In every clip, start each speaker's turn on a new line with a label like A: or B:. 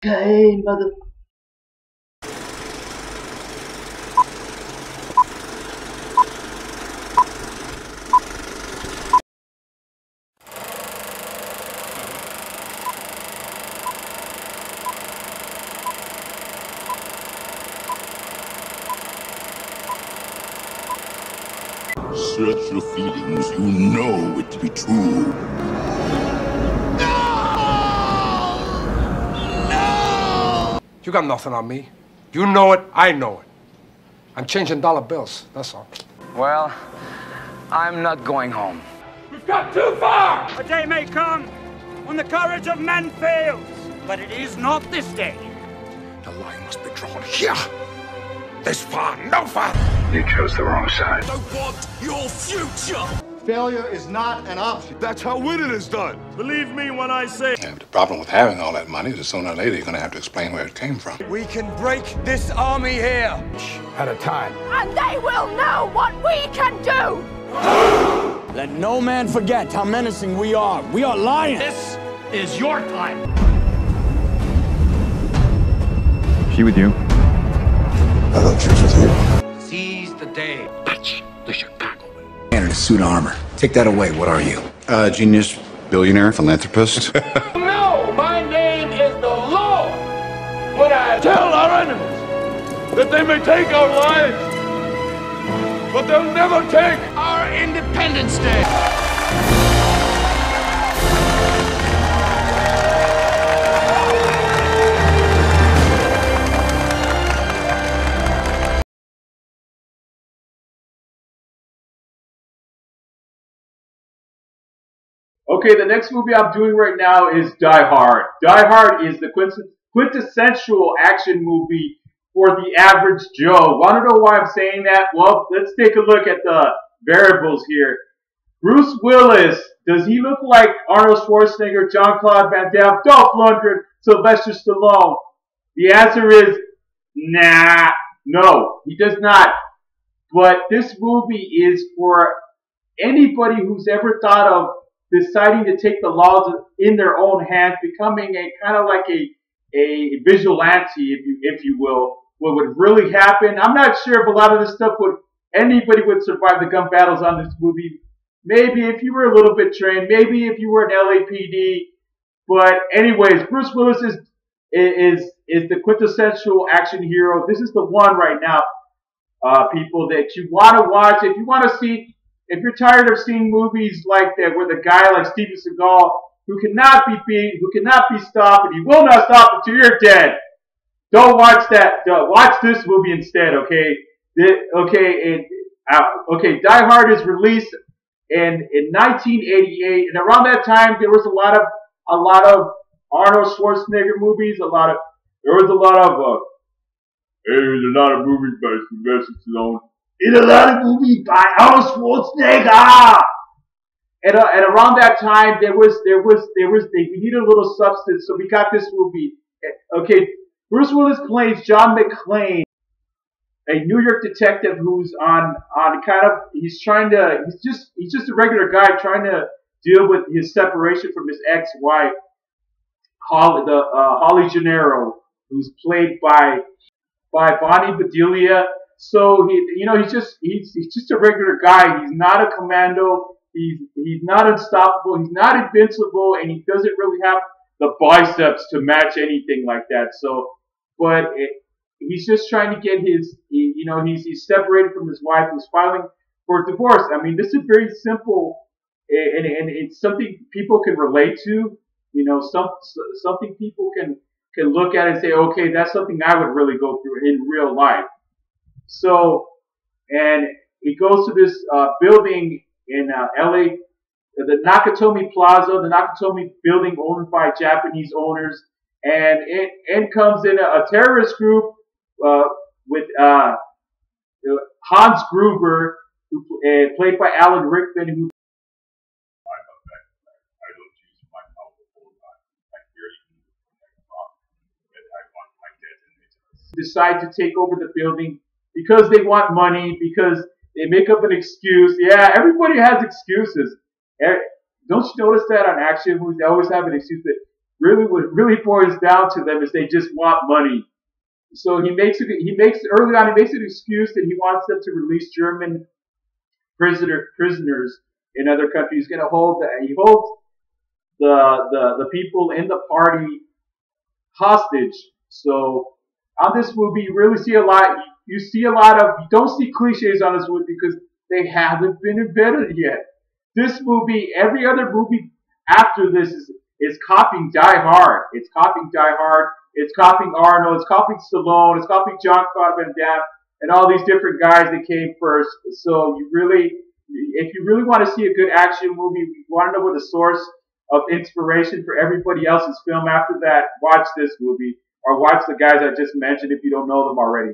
A: Hey, mother.
B: Search your feelings, you know it to be true.
C: You got nothing on me. You know it, I know it. I'm changing dollar bills, that's all.
D: Well, I'm not going home.
C: We've got too far!
E: A day may come when the courage of men fails, but it is not this day.
C: The line must be drawn here. This far, no farther.
D: You chose the wrong side.
B: I want your future!
F: Failure is not an option.
B: That's how winning is done.
E: Believe me when I say
G: Yeah, the problem with having all that money is sooner or later you're going to have to explain where it came from.
E: we can break this army here.
C: At a time.
H: And they will know what we can do!
E: Let no man forget how menacing we are. We are lions. This is your time.
I: She with you?
G: I thought she was with you.
E: Seize the day.
C: That's the Chicago.
G: Man in a suit of armor. Take that away. What are you? Genius, billionaire, philanthropist.
C: No, my name is the Lord. When I tell our enemies that they may take our lives, but they'll never take our Independence Day.
A: Okay, the next movie I'm doing right now is Die Hard. Die Hard is the quintessential action movie for the average Joe. Want to know why I'm saying that? Well, let's take a look at the variables here. Bruce Willis, does he look like Arnold Schwarzenegger, Jean-Claude Van Damme, Dolph Lundgren, Sylvester Stallone? The answer is nah, no, he does not. But this movie is for anybody who's ever thought of deciding to take the laws in their own hands, becoming a kind of like a vigilante, if you will. What would really happen? I'm not sure if a lot of this stuff anybody would survive the gun battles on this movie. Maybe if you were a little bit trained, maybe if you were an LAPD. But anyways, Bruce Willis is the quintessential action hero. This is the one right now, people, that you want to watch. If you want to see. If you're tired of seeing movies like that with a guy like Steven Seagal who cannot be beat, who cannot be stopped, and he will not stop until you're dead, don't watch that. Watch this movie instead, okay? Okay, Die Hard is released in 1988, and around that time there was a lot of Arnold Schwarzenegger movies. There was a lot of movies by Sylvester Stallone. In a lot of movies by Arnold Schwarzenegger, and around that time they needed a little substance, so we got this movie. Okay, Bruce Willis plays John McClain, a New York detective who's on he's just a regular guy trying to deal with his separation from his ex-wife, Holly Gennaro, who's played by Bonnie Bedelia. So he's just a regular guy. He's not a commando. He's not unstoppable. He's not invincible, and he doesn't really have the biceps to match anything like that. So, he's just trying to get he's separated from his wife, who's filing for divorce. I mean, this is very simple, and it's something people can relate to. Something people can look at and say, okay, that's something I would really go through in real life. So, and he goes to this building in LA, the Nakatomi Plaza, the Nakatomi building owned by Japanese owners, and in comes in a terrorist group with Hans Gruber, who played by Alan Rickman, who decide to take over the building because they want money, because they make up an excuse. Yeah, everybody has excuses. Don't you notice that on action movies? They always have an excuse. really what it really boils down to them is they just want money. So he makes early on he makes an excuse that he wants them to release German prisoners in other countries. He holds the people in the party hostage. So on this movie, you really see a lot. You don't see cliches on this movie because they haven't been invented yet. This movie, every other movie after this is copying Die Hard. It's copying Die Hard. It's copying Arnold. It's copying Stallone. It's copying Jean-Claude Van Damme and all these different guys that came first. So if you really want to see a good action movie, you want to know where the source of inspiration for everybody else's film after that, watch this movie or watch the guys I just mentioned if you don't know them already.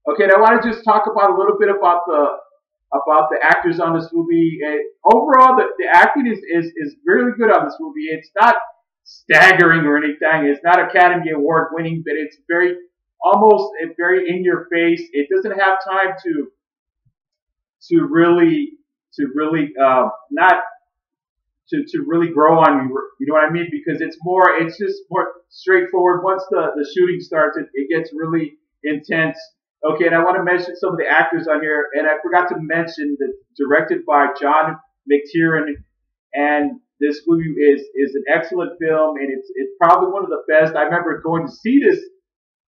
A: Okay, and I want to just talk about a little bit about the actors on this movie. Overall, the acting is really good on this movie. It's not staggering or anything. It's not Academy Award winning, but it's very in your face. It doesn't have time to really grow on you. You know what I mean? Because it's just more straightforward. Once the shooting starts, it gets really intense. Okay, and I want to mention some of the actors on here, and I forgot to mention that directed by John McClain, and this movie is an excellent film, and it's probably one of the best. I remember going to see this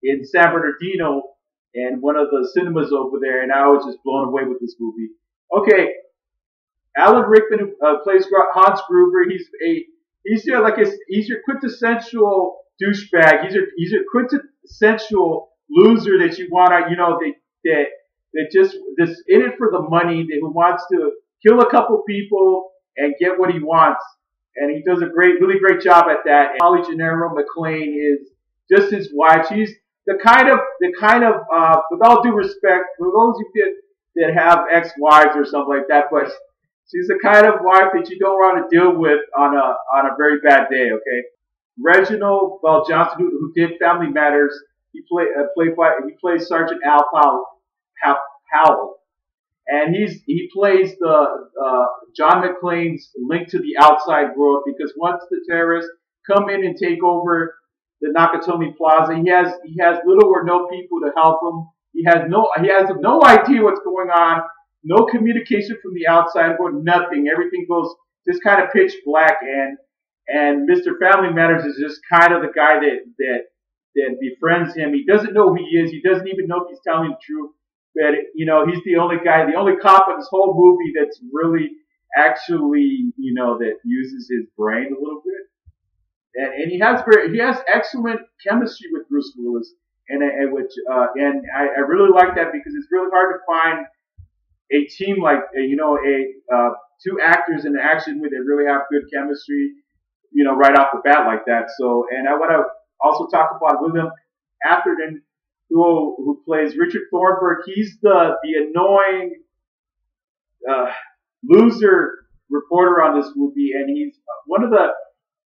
A: in San Bernardino and one of the cinemas over there, and I was just blown away with this movie. Okay, Alan Rickman plays Hans Gruber. He's your quintessential douchebag. He's your quintessential loser that you want to, that just in it for the money, who wants to kill a couple people and get what he wants. And he does a really great job at that. And Holly Gennaro McClain is just his wife. She's the kind of, with all due respect, for those of you that have ex-wives or something like that, but she's the kind of wife that you don't want to deal with on a very bad day, okay? Reginald Johnson, who did Family Matters, he plays Sergeant Al Powell, and he plays the John McClane's link to the outside world, because once the terrorists come in and take over the Nakatomi Plaza, he has little or no people to help him. He has no idea what's going on, no communication from the outside world, nothing. Everything goes just kind of pitch black, and Mr. Family Matters is just kind of the guy that befriends him. He doesn't know who he is. He doesn't even know if he's telling the truth. But, he's the only guy, the only cop in this whole movie that's really actually, that uses his brain a little bit. And he has excellent chemistry with Bruce Willis. And I really like that, because it's really hard to find a team like, two actors in an action movie that really have good chemistry, right off the bat like that. So, and I want to also talk about William Atherton, who plays Richard Thornburg. He's the annoying loser reporter on this movie, and he's one of the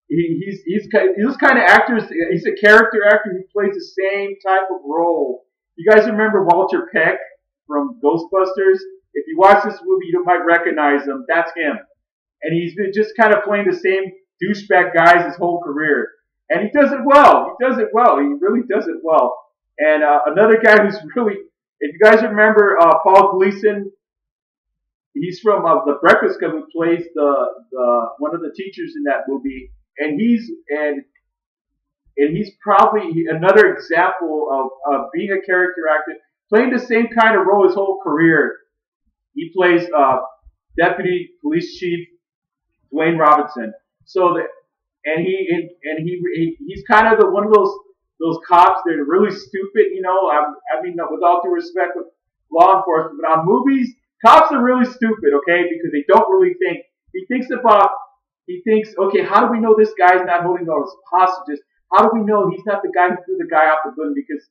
A: he's kind of actors. He's a character actor who plays the same type of role. You guys remember Walter Peck from Ghostbusters? If you watch this movie, you might recognize him. That's him, and he's been just kind of playing the same douchebag guys his whole career. And he does it well. He really does it well. And another guy who's really, if you guys remember Paul Gleason, he's from The Breakfast Club, who plays the one of the teachers in that movie. And he's probably another example of being a character actor, playing the same kind of role his whole career. He plays Deputy Police Chief Dwayne Robinson. He's kind of one of those cops that are really stupid, I mean, with all due respect with law enforcement, but on movies, cops are really stupid, okay, because they don't really think. He thinks, okay, how do we know this guy's not holding those hostages? How do we know he's not the guy who threw the guy off the building? Because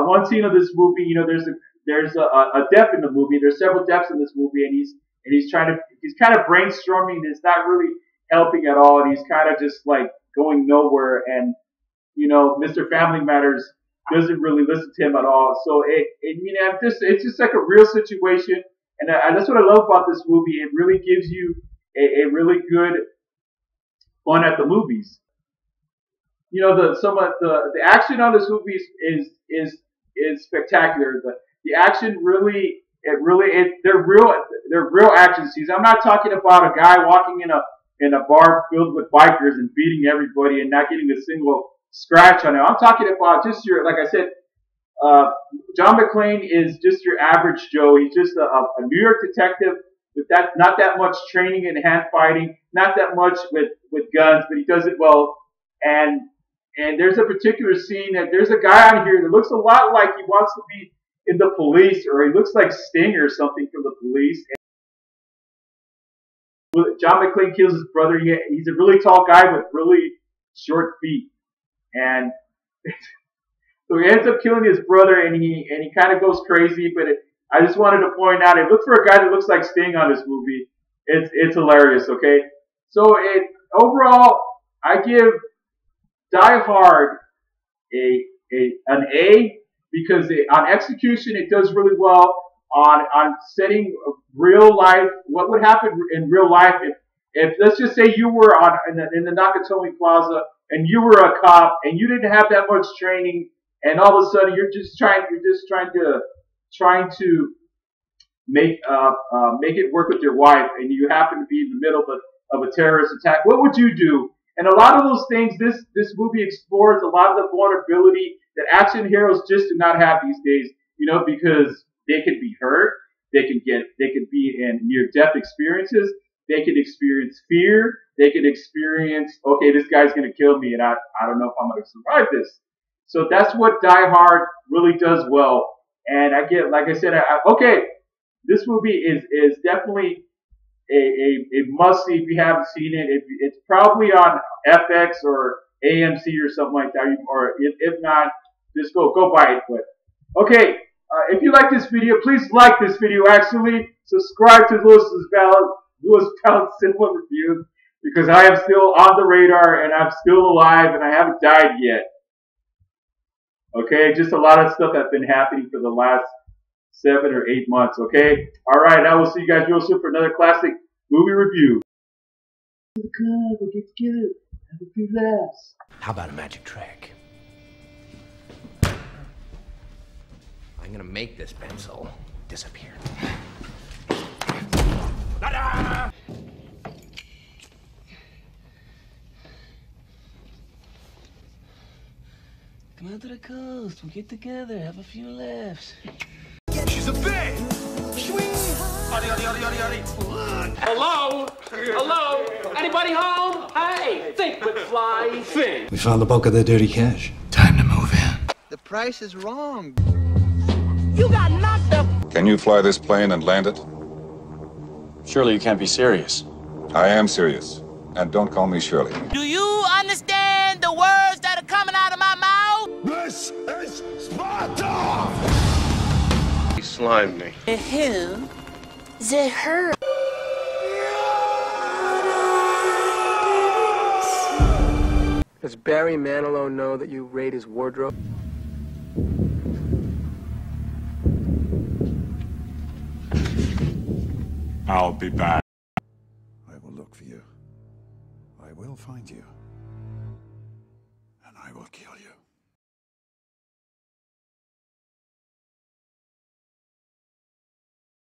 A: one scene of this movie, there's a death in the movie. There's several deaths in this movie, and he's kind of brainstorming, and it's not really helping at all, and he's kind of just like going nowhere, and Mr. Family Matters doesn't really listen to him at all. So it's just like a real situation, and that's what I love about this movie. It really gives you a really good fun at the movies. You know, the action on this movie is spectacular. The action really they're real action scenes. I'm not talking about a guy walking in a bar filled with bikers and beating everybody and not getting a single scratch on it. I'm talking about just like I said, John McClain is just your average Joe. He's just a New York detective with not that much training in hand fighting, not that much with guns, but he does it well. And there's a particular scene that there's a guy on here that looks a lot like he wants to be in the police, or he looks like Sting or something from the police. And John McClain kills his brother. He's a really tall guy with really short feet, and so he ends up killing his brother, and he kind of goes crazy. But I just wanted to point out, look for a guy that looks like Sting on this movie. It's hilarious. Okay, so overall, I give Die Hard an A, because on execution it does really well. On setting real life, what would happen in real life if let's just say you were in the Nakatomi Plaza and you were a cop and you didn't have that much training, and all of a sudden you're just trying to make it work with your wife, and you happen to be in the middle of a terrorist attack. What would you do? And a lot of those things, this movie explores a lot of the vulnerability that action heroes just do not have these days. You know, because they could be hurt, they could be in near-death experiences, they could experience fear, they could experience, okay, this guy's gonna kill me, and I don't know if I'm gonna survive this. So that's what Die Hard really does well. And like I said, okay, this movie is definitely a must see if you haven't seen it. It's probably on FX or AMC or something like that, or if not, just go buy it. But okay, if you like this video, please like this video. Actually, subscribe to Lewis Talent Cinema Reviews, because I am still on the radar and I'm still alive and I haven't died yet. Okay, just a lot of stuff that's been happening for the last 7 or 8 months. Okay, all right. I will see you guys real soon for another classic movie review. We'll get together, have a few laughs.
J: How about a magic trick? I'm gonna make this pencil disappear. Ta-da! Come out to the coast, we'll get together, have a few laughs.
C: She's a bitch! Hello? Hello? Anybody home? Hey, think with fly, think.
K: We found the bulk of the dirty cash. Time to move in.
L: The price is wrong.
H: You got knocked up.
M: Can you fly this plane and land it?
I: Surely you can't be serious.
M: I am serious. And don't call me Shirley.
N: Do you understand the words that are coming out of my mouth?
C: This is Sparta!
J: He slimed me.
N: The who? The her.
O: Does Barry Manilow know that you raid his wardrobe?
I: I'll be back.
G: I will look for you. I will find you. And I will kill you.